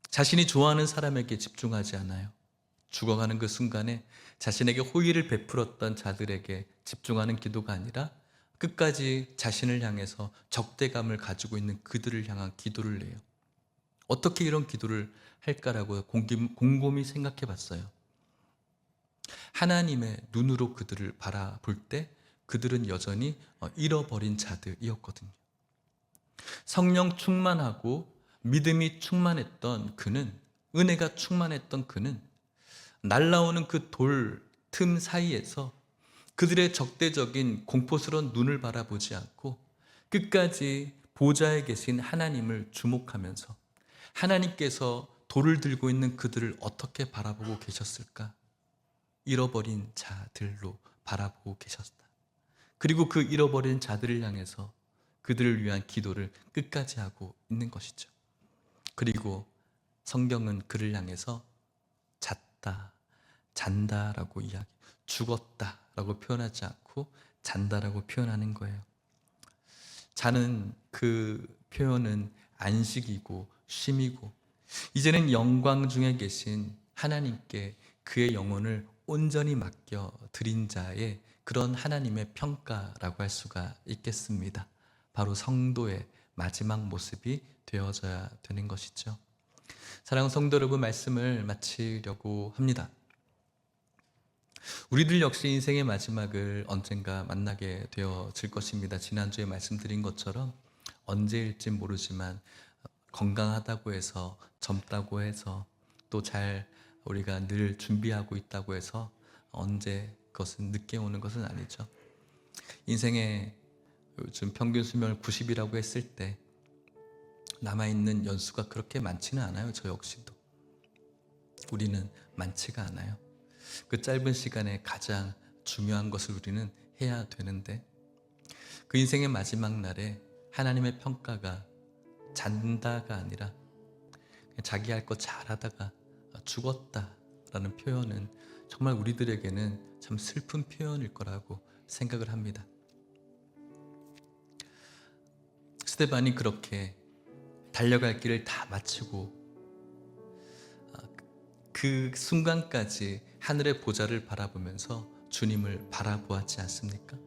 자신이 좋아하는 사람에게 집중하지 않아요. 죽어가는 그 순간에 자신에게 호의를 베풀었던 자들에게 집중하는 기도가 아니라 끝까지 자신을 향해서 적대감을 가지고 있는 그들을 향한 기도를 해요. 어떻게 이런 기도를 할까라고 곰곰이 생각해 봤어요. 하나님의 눈으로 그들을 바라볼 때 그들은 여전히 잃어버린 자들이었거든요. 성령 충만하고 믿음이 충만했던 그는, 은혜가 충만했던 그는 날라오는 그 돌 틈 사이에서 그들의 적대적인 공포스러운 눈을 바라보지 않고 끝까지 보좌에 계신 하나님을 주목하면서 하나님께서 돌을 들고 있는 그들을 어떻게 바라보고 계셨을까? 잃어버린 자들로 바라보고 계셨다. 그리고 그 잃어버린 자들을 향해서 그들을 위한 기도를 끝까지 하고 있는 것이죠. 그리고 성경은 그를 향해서 잤다, 잔다라고 죽었다라고 표현하지 않고 잔다라고 표현하는 거예요. 자는 그 표현은 안식이고 쉼이고, 이제는 영광 중에 계신 하나님께 그의 영혼을 온전히 맡겨 드린 자의 그런 하나님의 평가라고 할 수가 있겠습니다. 바로 성도의 마지막 모습이 되어져야 되는 것이죠. 사랑하는 성도 여러분, 말씀을 마치려고 합니다. 우리들 역시 인생의 마지막을 언젠가 만나게 되어질 것입니다. 지난주에 말씀드린 것처럼 언제일지 모르지만 건강하다고 해서, 젊다고 해서, 또 잘 우리가 늘 준비하고 있다고 해서 언제 그것은 늦게 오는 것은 아니죠. 인생의 요즘 평균 수명을 90이라고 했을 때 남아있는 연수가 그렇게 많지는 않아요. 저 역시도. 우리는 많지가 않아요. 그 짧은 시간에 가장 중요한 것을 우리는 해야 되는데, 그 인생의 마지막 날에 하나님의 평가가 잔다가 아니라 자기 할 것 잘하다가 죽었다라는 표현은 정말 우리들에게는 참 슬픈 표현일 거라고 생각을 합니다. 스데반이 그렇게 달려갈 길을 다 마치고 그 순간까지 하늘의 보좌를 바라보면서 주님을 바라보았지 않습니까?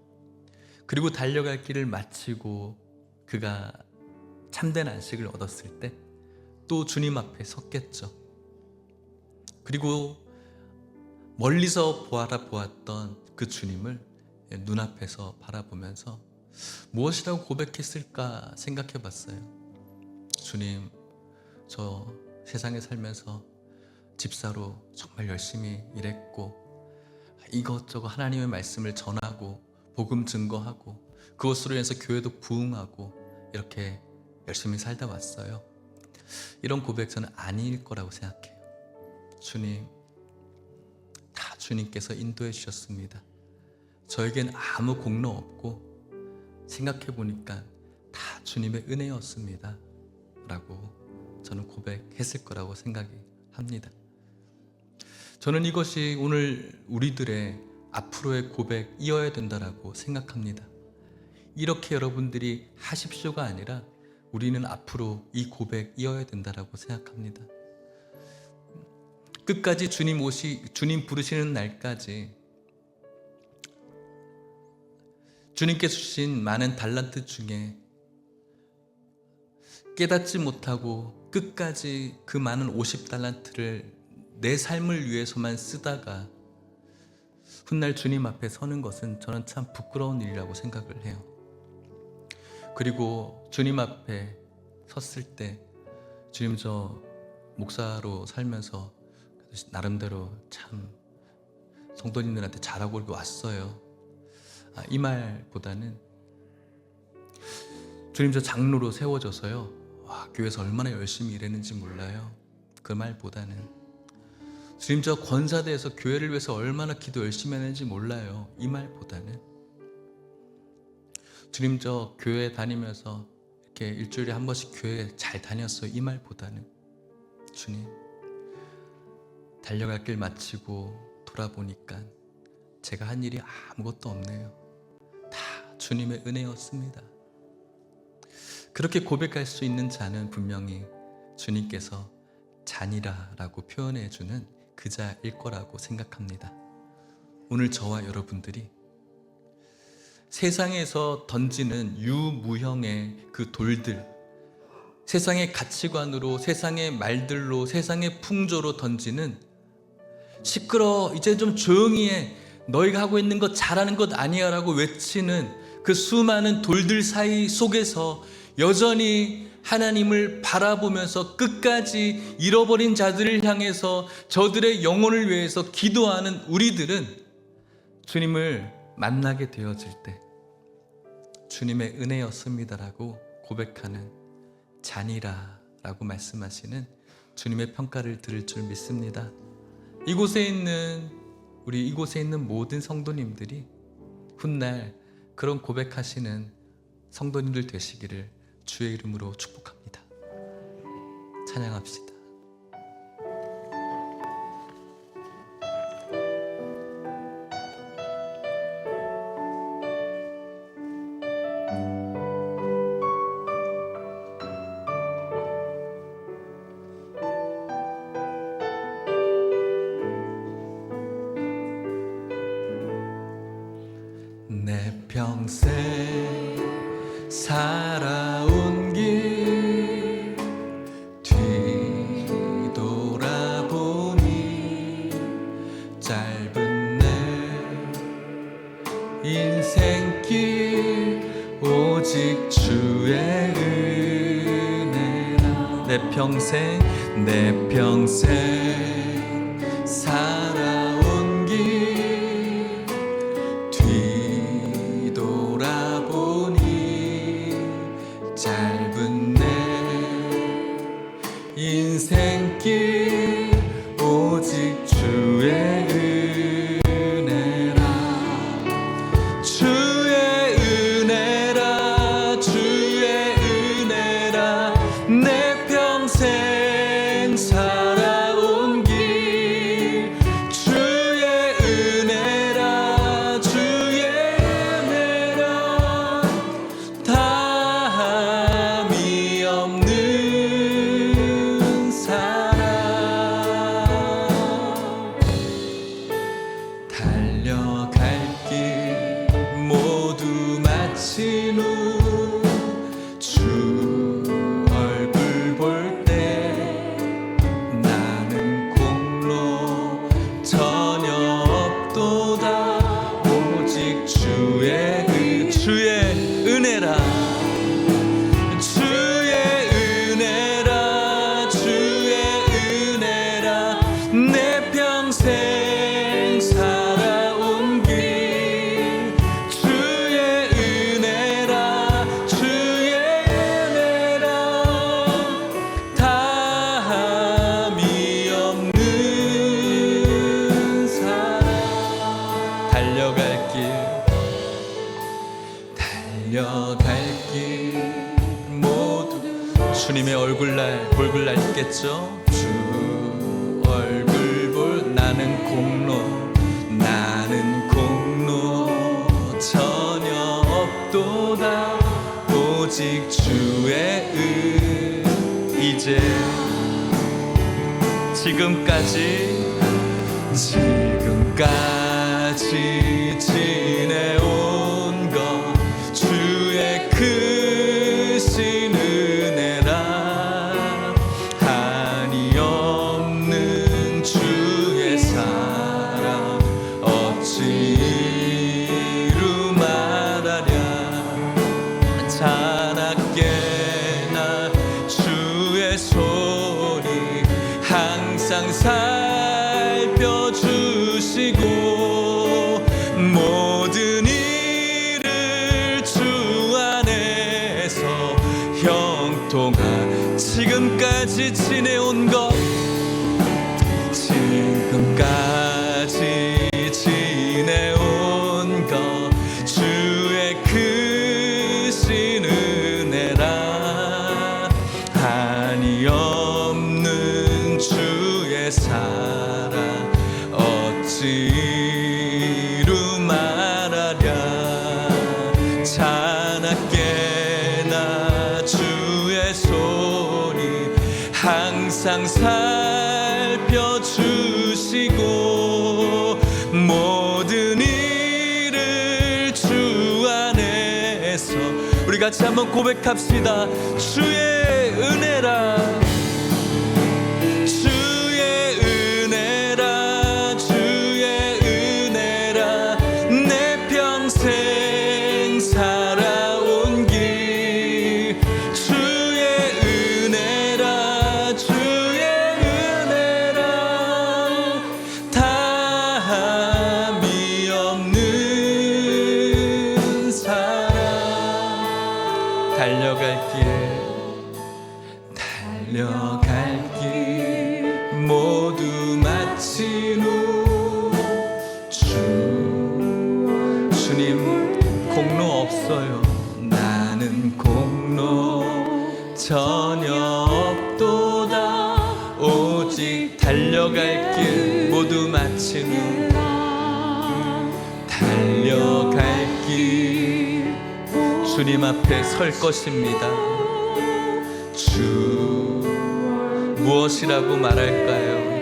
그리고 달려갈 길을 마치고 그가 참된 안식을 얻었을 때 또 주님 앞에 섰겠죠. 그리고 멀리서 바라보았던 그 주님을 눈앞에서 바라보면서 무엇이라고 고백했을까 생각해 봤어요. 주님, 저 세상에 살면서 집사로 정말 열심히 일했고 이것저것 하나님의 말씀을 전하고 복음 증거하고 그것으로 인해서 교회도 부흥하고 이렇게 열심히 살다 왔어요. 이런 고백 저는 아닐 거라고 생각해요. 주님, 다 주님께서 인도해 주셨습니다. 저에겐 아무 공로 없고 생각해 보니까 다 주님의 은혜였습니다 라고 저는 고백했을 거라고 생각이 합니다. 저는 이것이 오늘 우리들의 앞으로의 고백이어야 된다라고 생각합니다. 이렇게 여러분들이 하십시오가 아니라 우리는 앞으로 이 고백이어야 된다라고 생각합니다. 끝까지 주님 부르시는 날까지 주님께 주신 많은 달란트 중에 깨닫지 못하고 끝까지 그 많은 50달란트를 내 삶을 위해서만 쓰다가 훗날 주님 앞에 서는 것은 저는 참 부끄러운 일이라고 생각을 해요. 그리고 주님 앞에 섰을 때 주님, 저 목사로 살면서 나름대로 참 성도님들한테 잘하고 이렇게 왔어요. 이 말보다는 주님, 저 장로로 세워져서요, 와, 교회에서 얼마나 열심히 일했는지 몰라요. 그 말보다는 주님, 저 권사대에서 교회를 위해서 얼마나 기도 열심히 했는지 몰라요. 이 말보다는 주님, 저 교회 다니면서 이렇게 일주일에 한 번씩 교회 잘 다녔어요. 이 말보다는 주님, 달려갈 길 마치고 돌아보니까 제가 한 일이 아무것도 없네요. 다 주님의 은혜였습니다. 그렇게 고백할 수 있는 자는 분명히 주님께서 잔이라라고 표현해 주는 그 자일 거라고 생각합니다. 오늘 저와 여러분들이 세상에서 던지는 유무형의 그 돌들, 세상의 가치관으로, 세상의 말들로, 세상의 풍조로 던지는 시끄러, 이제 좀 조용히 해, 너희가 하고 있는 것 잘하는 것 아니야 라고 외치는 그 수많은 돌들 사이 속에서 여전히 하나님을 바라보면서 끝까지 잃어버린 자들을 향해서 저들의 영혼을 위해서 기도하는 우리들은 주님을 만나게 되어질 때 주님의 은혜였습니다라고 고백하는 잔이라라고 말씀하시는 주님의 평가를 들을 줄 믿습니다. 이곳에 있는 모든 성도님들이 훗날 그런 고백하시는 성도님들 되시기를 주의 이름으로 축복합니다. 찬양합시다. 내 평생 살아온 길 뒤돌아보니 짧은 내 인생길 오직 주의 은혜라. 내 평생 살아온 길 뒤돌아보니 짧은 내 인생길 오직 주의 은혜라. 주의 은혜라, 주의 은혜라. 내 평생 살아온 길 주의 은혜라, 주의 은혜라. 다함이 없는 사랑 달려갈 길 모두 마친 후 주 얼굴 볼 때 나는 공로 전혀 없도다. 오직 주의 은혜라, 주의 은혜라, 주의 은혜라. 내 평생 살아온 길 주의 은혜라, 주의 은혜라. 다함이 없는 사랑 달려갈 길 모두 주님의 얼굴 날 있겠죠. 주 얼굴 볼 나는 공로 전혀 없도다. 오직 주의 이제 지금까지 지내온 것 주의 크신 은혜라. 주의 손이 항상 살펴주시고 모든 일을 주 안에서 형통하 지금까지 지내온 것 지금까지 지내온 것 주의 크신 은혜라 한이 없는 주의 사랑 어찌 이루 말하랴 자나깨나 주의 손이 항상 살펴주시고 모든 일을 주 안에서 우리 같이 한번 고백합시다. 주의 은혜라 주의 은혜라 주의 은혜라 내 평생 살아온 길 주의 은혜라 주의 은혜라 다함이 없는 사랑 달려갈 길 모두 마친 후 주님 공로 없어요. 나는 공로 전혀 없도다 오직 달려갈 길 모두 마친 후 달려갈 길 주님 앞에 설 것입니다. 주 무엇이라고 말할까요?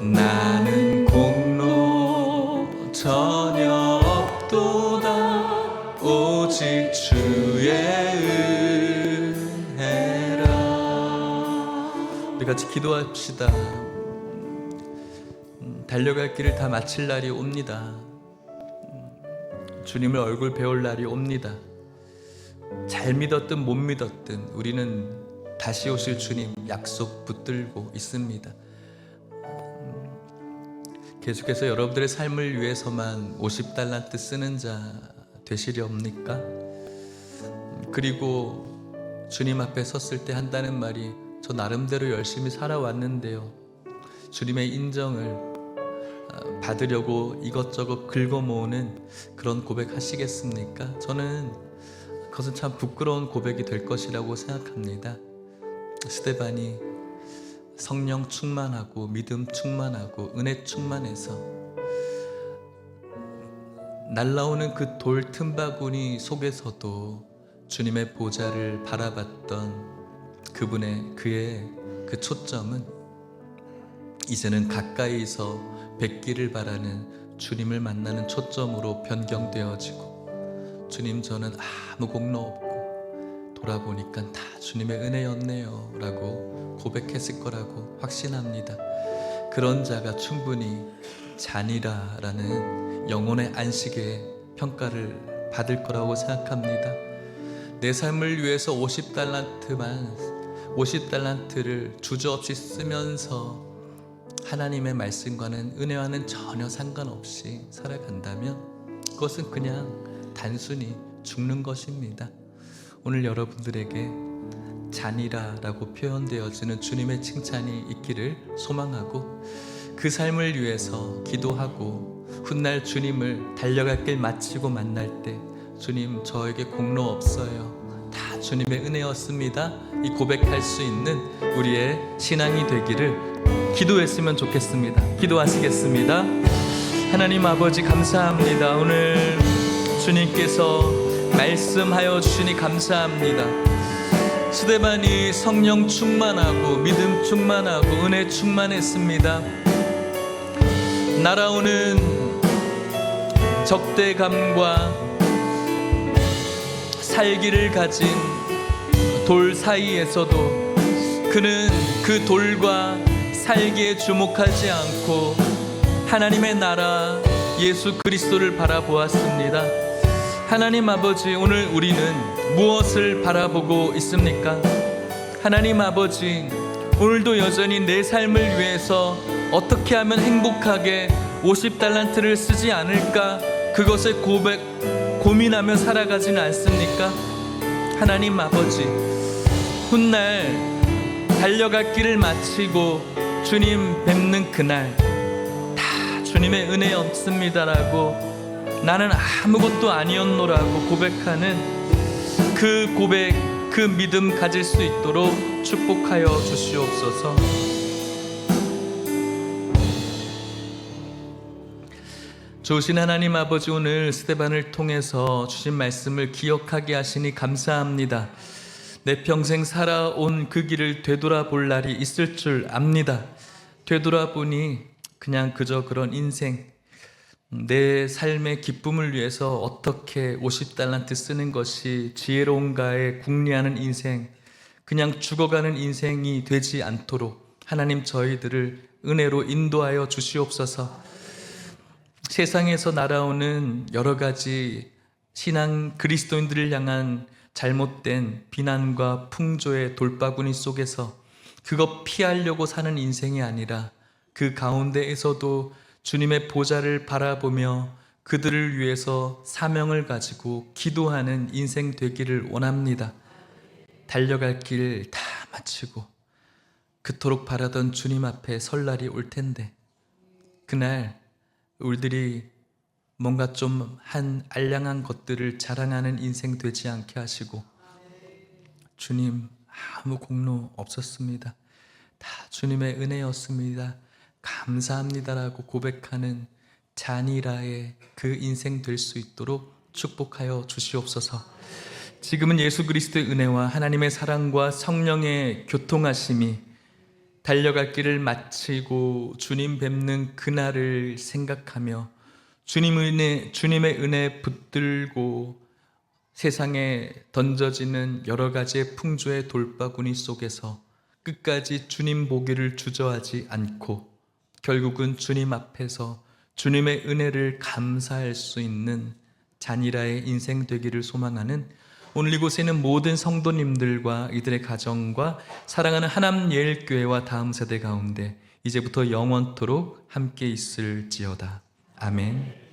나는 공로 전혀 없도다 오직 주의 은혜라. 우리 같이 기도합시다. 달려갈 길을 다 마칠 날이 옵니다. 주님을 얼굴 배울 날이 옵니다. 잘 믿었든 못 믿었든 우리는 다시 오실 주님 약속 붙들고 있습니다. 계속해서 여러분들의 삶을 위해서만 50달란트 쓰는 자 되시렵니까? 그리고 주님 앞에 섰을 때 한다는 말이 저 나름대로 열심히 살아왔는데요, 주님의 인정을 받으려고 이것저것 긁어모으는 그런 고백하시겠습니까? 저는 그것은 참 부끄러운 고백이 될 것이라고 생각합니다. 스데반이 성령 충만하고 믿음 충만하고 은혜 충만해서 날라오는 그 돌 틈바구니 속에서도 주님의 보좌를 바라봤던 그의 그 초점은 이제는 가까이서 뵙기를 바라는 주님을 만나는 초점으로 변경되어지고, 주님 저는 아무 공로 없고 돌아보니까 다 주님의 은혜였네요 라고 고백했을 거라고 확신합니다. 그런 자가 충분히 잔이라라는 영혼의 안식의 평가를 받을 거라고 생각합니다. 내 삶을 위해서 50달란트를 주저없이 쓰면서 하나님의 말씀과는 은혜와는 전혀 상관없이 살아간다면 그것은 그냥 단순히 죽는 것입니다. 오늘 여러분들에게 잔이라라고 표현되어지는 주님의 칭찬이 있기를 소망하고, 그 삶을 위해서 기도하고 훗날 주님을 달려갈 길 마치고 만날 때 주님 저에게 공로 없어요, 다 주님의 은혜였습니다, 이 고백할 수 있는 우리의 신앙이 되기를 기도했으면 좋겠습니다. 기도하시겠습니다. 하나님 아버지 감사합니다. 오늘 주님께서 말씀하여 주시니 감사합니다. 스데반이 성령 충만하고 믿음 충만하고 은혜 충만했습니다. 날아오는 적대감과 살기를 가진 돌 사이에서도 그는 그 돌과 살기에 주목하지 않고 하나님의 나라 예수 그리스도를 바라보았습니다. 하나님 아버지, 오늘 우리는 무엇을 바라보고 있습니까? 하나님 아버지, 오늘도 여전히 내 삶을 위해서 어떻게 하면 행복하게 50달란트를 쓰지 않을까, 그것에 고민하며 살아가진 않습니까? 하나님 아버지, 훗날 달려갈 길을 마치고 주님 뵙는 그날 다 주님의 은혜 없습니다라고, 나는 아무것도 아니었노라고 고백하는 그 고백, 그 믿음 가질 수 있도록 축복하여 주시옵소서. 좋으신 하나님 아버지, 오늘 스데반을 통해서 주신 말씀을 기억하게 하시니 감사합니다. 내 평생 살아온 그 길을 되돌아볼 날이 있을 줄 압니다. 되돌아보니 그냥 그저 그런 인생, 내 삶의 기쁨을 위해서 어떻게 50달란트 쓰는 것이 지혜로운가에 궁리하는 인생, 그냥 죽어가는 인생이 되지 않도록 하나님 저희들을 은혜로 인도하여 주시옵소서. 세상에서 날아오는 여러 가지 신앙 그리스도인들을 향한 잘못된 비난과 풍조의 돌바구니 속에서 그것 피하려고 사는 인생이 아니라 그 가운데에서도 주님의 보좌를 바라보며 그들을 위해서 사명을 가지고 기도하는 인생 되기를 원합니다. 달려갈 길 다 마치고 그토록 바라던 주님 앞에 설 날이 올 텐데, 그날 우리들이 뭔가 좀 한 알량한 것들을 자랑하는 인생 되지 않게 하시고, 주님 아무 공로 없었습니다, 다 주님의 은혜였습니다, 감사합니다라고 고백하는 잔이라의 그 인생 될 수 있도록 축복하여 주시옵소서. 지금은 예수 그리스도의 은혜와 하나님의 사랑과 성령의 교통하심이 달려갈 길을 마치고 주님 뵙는 그날을 생각하며 주님의 은혜 붙들고 세상에 던져지는 여러 가지의 풍조의 돌바구니 속에서 끝까지 주님 보기를 주저하지 않고 결국은 주님 앞에서 주님의 은혜를 감사할 수 있는 잔이라의 인생 되기를 소망하는 오늘 이곳에 있는 모든 성도님들과 이들의 가정과 사랑하는 하남 예일교회와 다음 세대 가운데 이제부터 영원토록 함께 있을지어다. 아멘.